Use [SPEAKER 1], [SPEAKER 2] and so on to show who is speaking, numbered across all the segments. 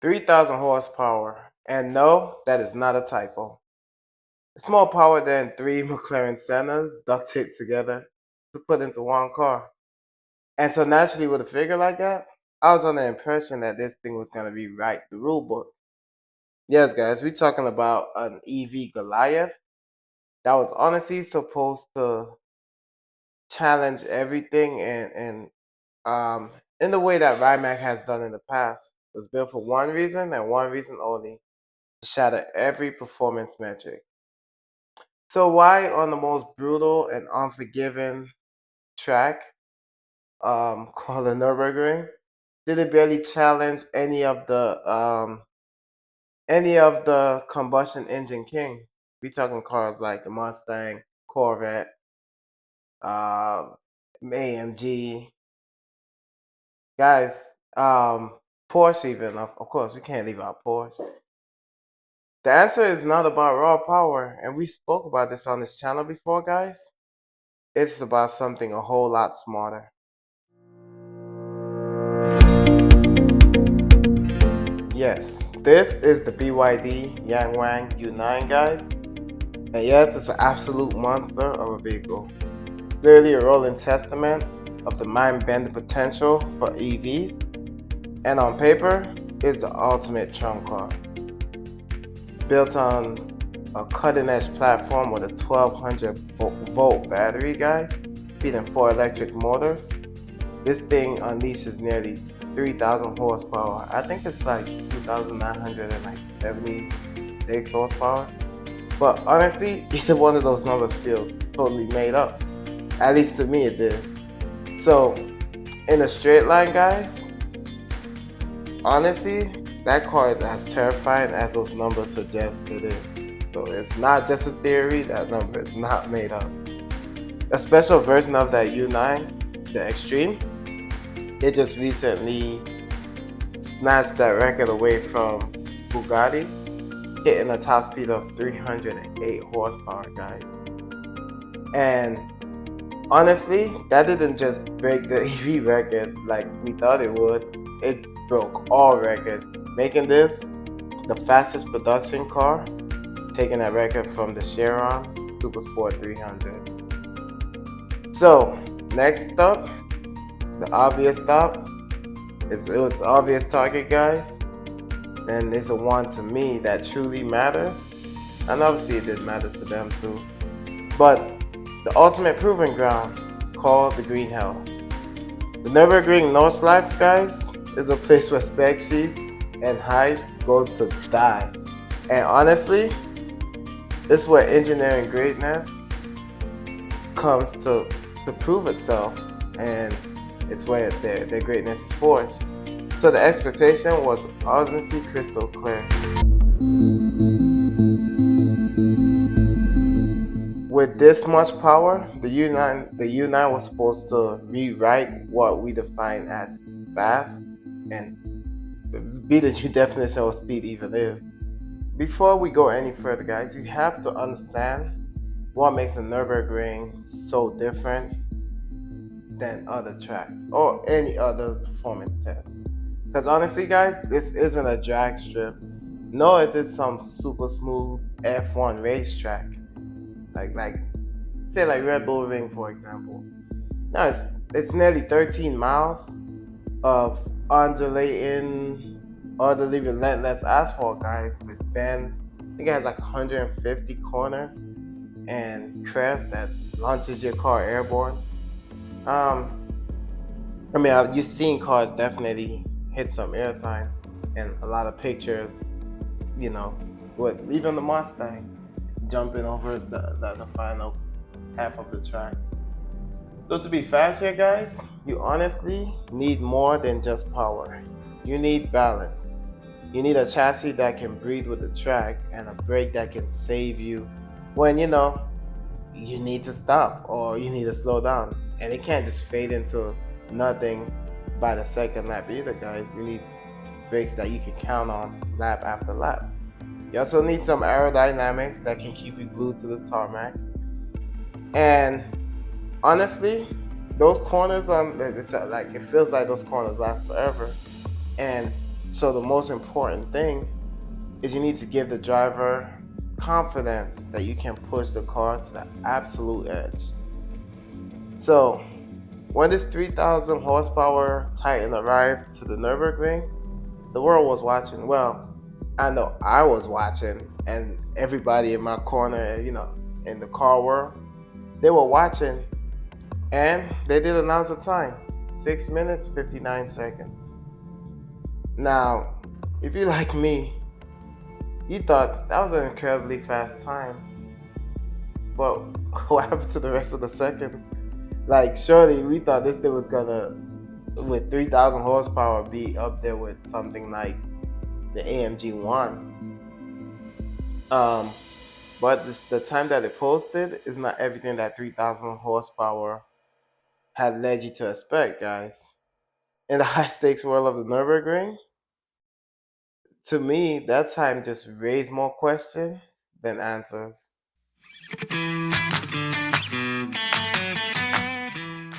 [SPEAKER 1] 3,000 horsepower. And no, that is not a typo. It's more power than three McLaren Sennas duct taped together to put into one car. And so naturally, with a figure like that, I was under the impression that this thing was gonna be right the rule book. Yes, guys, we're talking about an EV Goliath that was honestly supposed to challenge everything and in the way that Rimac has done in the past. It was built for one reason and one reason only: to shatter every performance metric. So why on the most brutal and unforgiving track, called the Nürburgring, did it barely challenge any of the combustion engine kings? We talking cars like the Mustang, Corvette, uh, AMG, guys, Porsche even. Of course, we can't leave out Porsche. The answer is not about raw power, and we spoke about this on this channel before, guys. It's about something a whole lot smarter. Yes, this is the BYD Yangwang U9, guys. And yes, it's an absolute monster of a vehicle. Clearly a rolling testament of the mind-bending potential for EVs. And on paper, is the ultimate trump car. Built on a cutting-edge platform with a 1200 volt battery, guys, feeding 4 electric motors. This thing unleashes nearly 3,000 horsepower. I think it's like 2,976 horsepower. But honestly, either one of those numbers feels totally made up. At least to me it did. So, in a straight line, guys, honestly, that car is as terrifying as those numbers suggest it is. So it's not just a theory, that number is not made up. A special version of that U9, the Extreme, it just recently snatched that record away from Bugatti, hitting a top speed of 308 horsepower, guys. And honestly, that didn't just break the EV record like we thought it would. It broke all records, making this the fastest production car, taking that record from the Chiron Supersport 300. So, next up, the obvious stop. It was the obvious target, guys. And it's a one to me that truly matters. And obviously it did matter to them too. But the ultimate proving ground, called the Green Hell. The Nürburgring Nordschleife, guys, is a place where spec sheets and hype go to die. And honestly, this is where engineering greatness comes to prove itself, and it's where their greatness is forged. So the expectation was honestly crystal clear. With this much power, the U9 was supposed to rewrite what we define as fast and be the new definition of speed even is. Before we go any further, guys, you have to understand what makes a Nürburgring so different than other tracks or any other performance test. Because honestly, guys, this isn't a drag strip, nor is it some super smooth F1 racetrack, like say like Red Bull Ring, for example. No, it's nearly 13 miles of undulating, utterly relentless asphalt, guys, with bends. I think it has like 150 corners and crests that launches your car airborne. Um, you've seen cars definitely hit some airtime and a lot of pictures, you know, with even the Mustang jumping over the final half of the track. So to be fast here, guys, you honestly need more than just power. You need balance. You need a chassis that can breathe with the track and a brake that can save you when you need to stop or you need to slow down. And it can't just fade into nothing by the second lap either, guys. You need brakes that you can count on lap after lap. You also need some aerodynamics that can keep you glued to the tarmac. And honestly, those corners it feels like those corners last forever. And So the most important thing is you need to give the driver confidence that you can push the car to the absolute edge. So when this 3,000 horsepower Titan arrived to the Nürburgring, the world was watching. Well, I know I was watching, and everybody in my corner, in the car world, they were watching, and they did announce the time: 6 minutes 59 seconds. Now, if you like me, you thought that was an incredibly fast time, but what happened to the rest of the seconds? Like, surely we thought this thing was gonna, with 3,000 horsepower, be up there with something like the AMG One. But the time that it posted is not everything that 3,000 horsepower had led you to expect, guys. In the high stakes world of the Nürburgring, to me, that time just raised more questions than answers.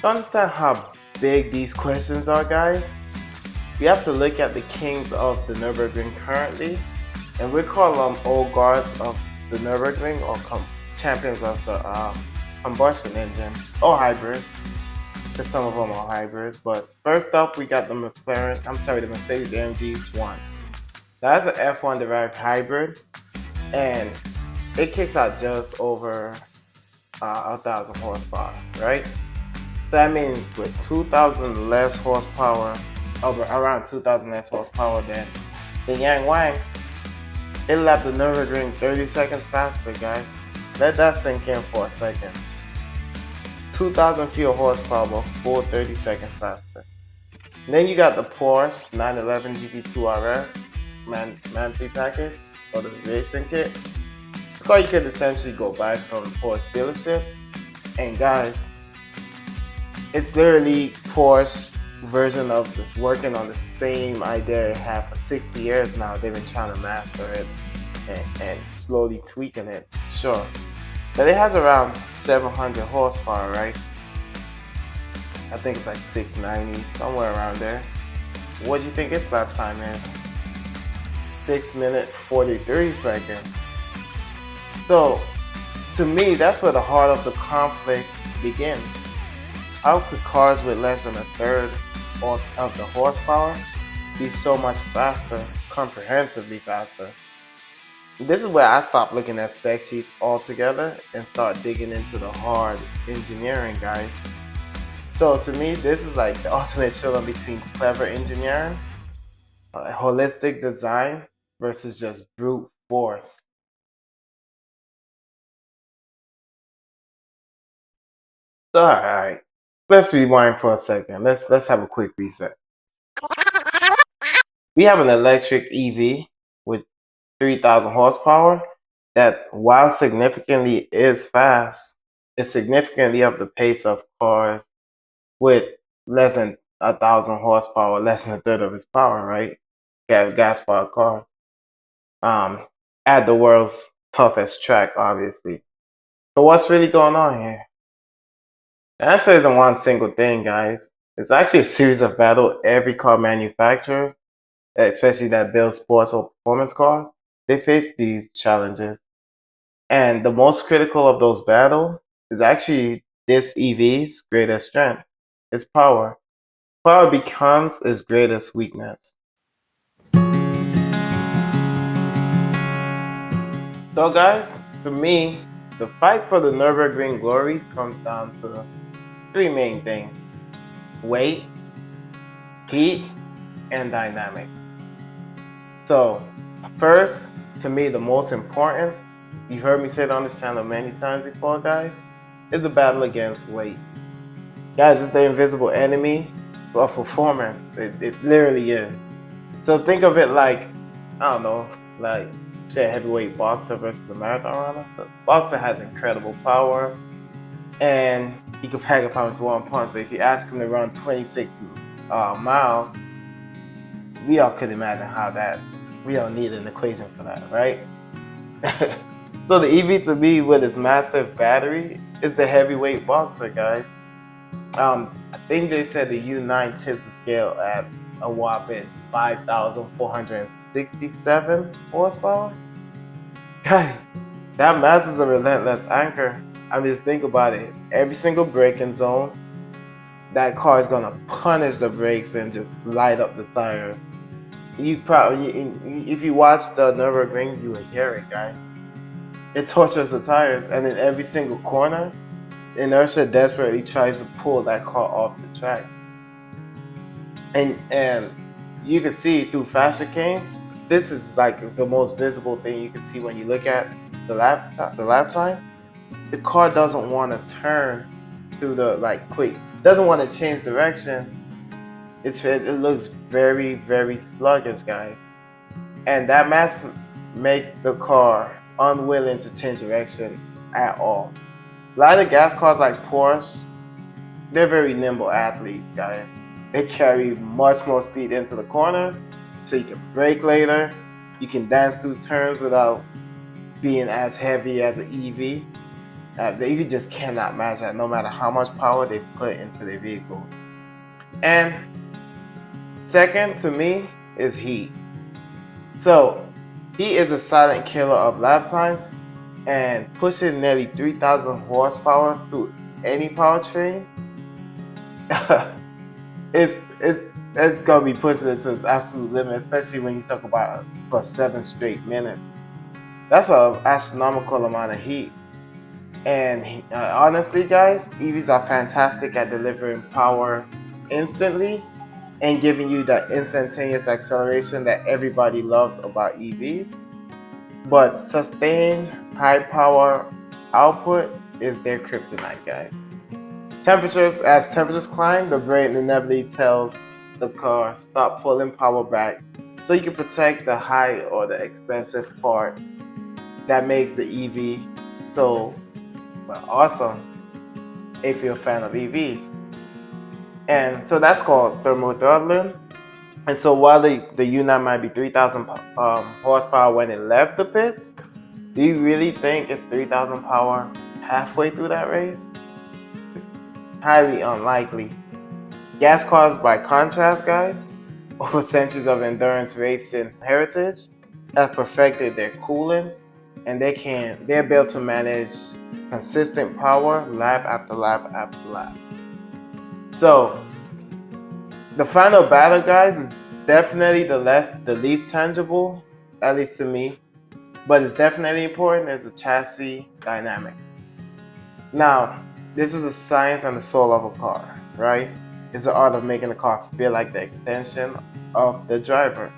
[SPEAKER 1] To understand how big these questions are, guys, we have to look at the kings of the Nürburgring currently, and we call them old guards of the Nürburgring, or champions of the combustion engine or hybrid, because some of them are hybrid. But first up, we got the the Mercedes AMG One. That's an F1 derived hybrid, and it kicks out just over 1,000 horsepower, right? That means with 2,000 less horsepower, around 2,000 less horsepower than the Yangwang, it lapped the Nürburgring 30 seconds faster, guys. Let that sink in for a second. 2,000 fewer horsepower, but full 30 seconds faster. And then you got the Porsche 911 GT2 RS man-free package, or the racing kit. It's car you could essentially go buy from Porsche dealership. And guys, it's literally Porsche version of this, working on the same idea they have for 60 years now. They've been trying to master it and slowly tweaking it, sure. But it has around 700 horsepower, right? I think it's like 690, somewhere around there. What do you think its lap time is? 6 minutes 43 seconds. So, to me, that's where the heart of the conflict begins. How could cars with less than a third of the horsepower be so much faster, comprehensively faster? This is where I stop looking at spec sheets altogether and start digging into the hard engineering, guys. So to me, this is like the ultimate showdown between clever engineering, holistic design, versus just brute force. So, all right, let's rewind for a second. Let's have a quick reset. We have an electric EV with 3,000 horsepower that, while significantly is fast, is significantly of the pace of cars with less than 1,000 horsepower, less than a third of its power, right? Gas powered car. Um, at the world's toughest track, obviously. So what's really going on here? The answer isn't one single thing, guys. It's actually a series of battles every car manufacturer, especially that builds sports or performance cars, they face these challenges. And the most critical of those battles is actually this EV's greatest strength, its power. Power becomes its greatest weakness. So, guys, to me, the fight for the Nürburgring glory comes down to three main things: weight, heat, and dynamic. So, first, to me, the most important, you've heard me say it on this channel many times before, guys, is the battle against weight. Guys, it's the invisible enemy of performance. It literally is. So think of it like, I don't know, like say a heavyweight boxer versus a marathon runner. The boxer has incredible power and he can pack a pound into one punch, but if you ask him to run 26 miles, we all could imagine how that, we don't need an equation for that, right? So the EV to me with its massive battery is the heavyweight boxer, guys. I think they said the U9 tips the scale at a whopping 5,467 horsepower. Guys, that mass is a relentless anchor. I mean, just think about it. Every single braking zone, that car is gonna punish the brakes and just light up the tires. You probably, if you watch the Nürburgring, you will hear it, guys. It tortures the tires, and in every single corner, inertia desperately tries to pull that car off the track. And you can see through fast chicanes. This is like the most visible thing you can see when you look at the lap time. The car doesn't want to turn through the like quick, doesn't want to change direction. It looks very, very sluggish, guys, and that mass makes the car unwilling to change direction at all. A lot of gas cars like Porsche, they're very nimble athletes, guys. They carry much more speed into the corners, so you can brake later. You can dance through turns without being as heavy as an EV. The EV just cannot match that, no matter how much power they put into their vehicle. And second to me is heat. So heat is a silent killer of lap times, and pushing nearly 3,000 horsepower through any powertrain, it's gonna be pushing it to its absolute limit, especially when you talk about for 7 straight minutes. That's an astronomical amount of heat. And honestly, guys, EVs are fantastic at delivering power instantly and giving you that instantaneous acceleration that everybody loves about EVs. But sustained high power output is their kryptonite, guys. As temperatures climb, the brain inevitably tells the car stop pulling power back so you can protect the high or the expensive parts that makes the EV so awesome if you're a fan of EVs. And so that's called thermal throttling. And so while the U9 might be 3,000 horsepower when it left the pits, do you really think it's 3,000 power halfway through that race? It's highly unlikely. Gas cars, by contrast, guys, over centuries of endurance racing heritage, have perfected their cooling, and they're built to manage consistent power lap after lap after lap. So the final battle, guys, is definitely the least tangible, at least to me, but it's definitely important, is the chassis dynamic. Now, this is the science and the soul of a car, right? It's the art of making the car feel like the extension of the driver.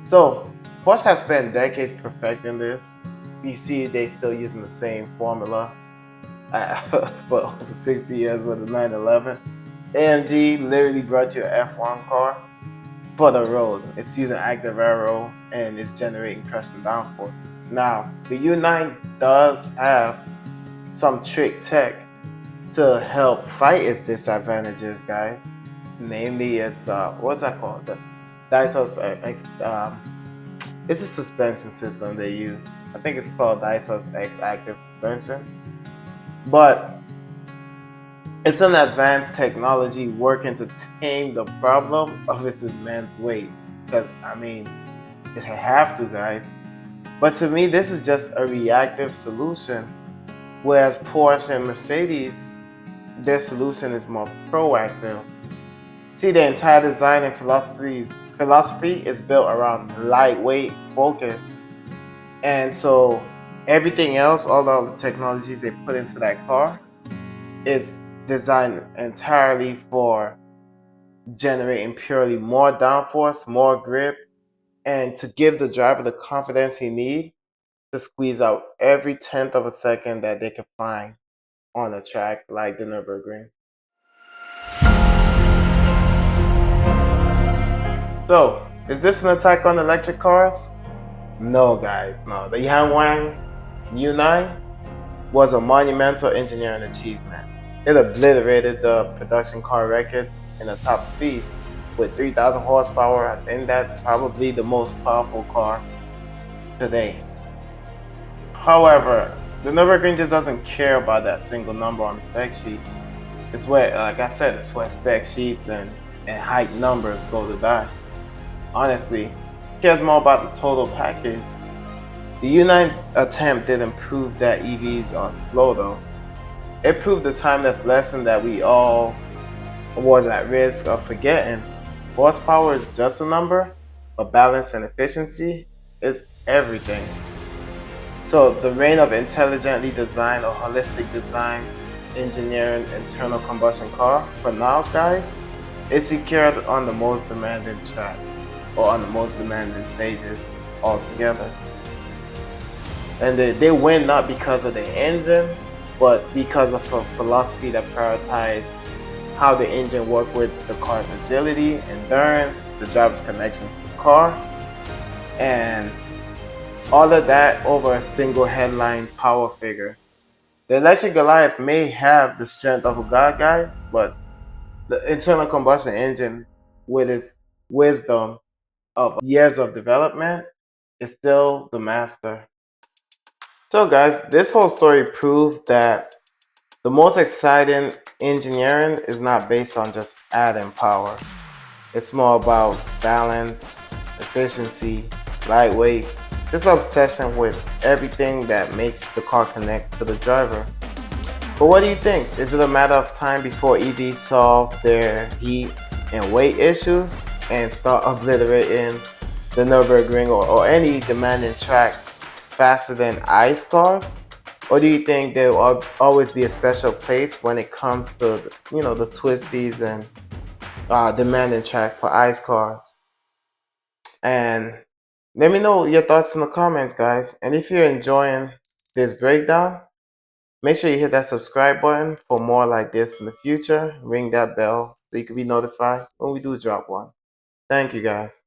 [SPEAKER 1] So Porsche has spent decades perfecting this. You see, they still using the same formula for over 60 years with the 911. AMG literally brought you an F1 car for the road. It's using active aero and it's generating pressure downforce. Now, the U9 does have some trick tech to help fight its disadvantages, guys. Namely, it's what's that called? The Daihatsu it's a suspension system they use. I think it's called Daihatsu X Active Suspension. But it's an advanced technology working to tame the problem of its immense weight. Because, I mean, it have to, guys. But to me, this is just a reactive solution. Whereas Porsche and Mercedes, their solution is more proactive. See, the entire design and philosophy is built around lightweight focus. And so everything else, all the technologies they put into that car, is designed entirely for generating purely more downforce, more grip, and to give the driver the confidence he needs to squeeze out every tenth of a second that they can find on a track like the Nürburgring. So, is this an attack on electric cars? No, guys, no. The Yangwang U9 was a monumental engineering achievement. It obliterated the production car record in the top speed with 3,000 horsepower. I think that's probably the most powerful car today. However, the Nürburgring just doesn't care about that single number on the spec sheet. It's where, like I said, it's where spec sheets and hype numbers go to die. honestly. Cares more about the total package. The Unite attempt didn't prove that EVs are slow though. It proved the timeless lesson that we all was at risk of forgetting. Horsepower is just a number, but balance and efficiency is everything. So the reign of intelligently designed or holistic design engineering internal combustion car, for now guys, is secured on the most demanding track or on the most demanding stages altogether. And they win not because of the engine, but because of a philosophy that prioritizes how the engine works with the car's agility, endurance, the driver's connection to the car, and all of that over a single headline power figure. The electric Goliath may have the strength of a god, guys, but the internal combustion engine, with its wisdom of years of development, is still the master. So, guys, this whole story proved that the most exciting engineering is not based on just adding power. It's more about balance, efficiency, lightweight, this obsession with everything that makes the car connect to the driver. But what do you think? Is it a matter of time before EVs solve their heat and weight issues and start obliterating the Nürburgring or any demanding track faster than ICE cars? Or do you think there will always be a special place when it comes to the twisties and demanding track for ICE cars? And let me know your thoughts in the comments, guys. And if you're enjoying this breakdown, make sure you hit that subscribe button for more like this in the future. Ring that bell so you can be notified when we do drop one. Thank you, guys.